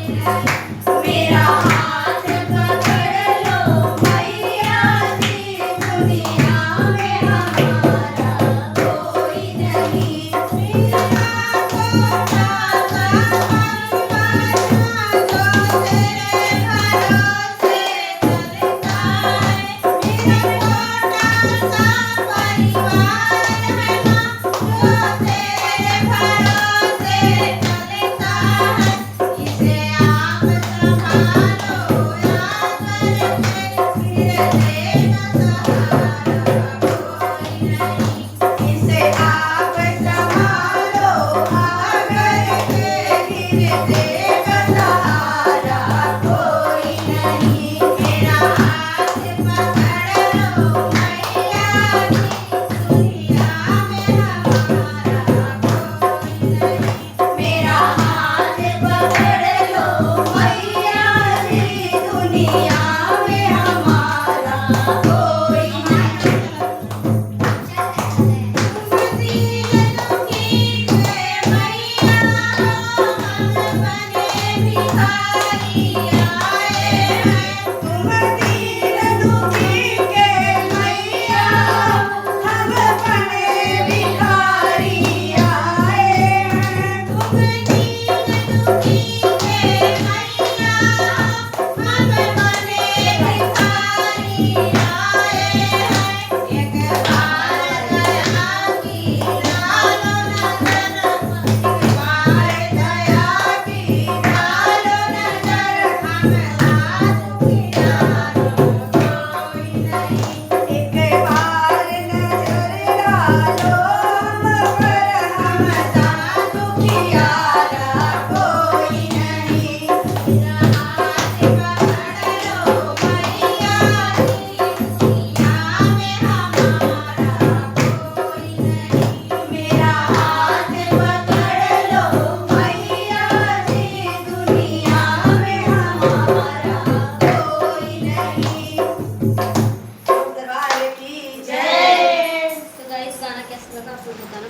मेरा हाथ पकड़ लो मैया जी, दुनिया में हमारा कोई नहीं। मेरा छोटा सा परिवार जो तेरे भरोसे चलता है, मेरा छोटा सा परिवार है माँ, जो तेरे भरोसे चलता है। इसे आप संभालो याद रखे, फिर देगा सहारा कोई नहीं। इसे आप संभालो आकर के, फिर देगा सहारा कोई नहीं। मेरा हाथ पकड़ लो मैया जी, दुनिया में हमारा कोई नहीं। मेरा हाथ पकड़ लो मैया जी, दुनिया में हमारा कोई नहीं। मसीहतों की जय मैया हो, हम बने भिखारी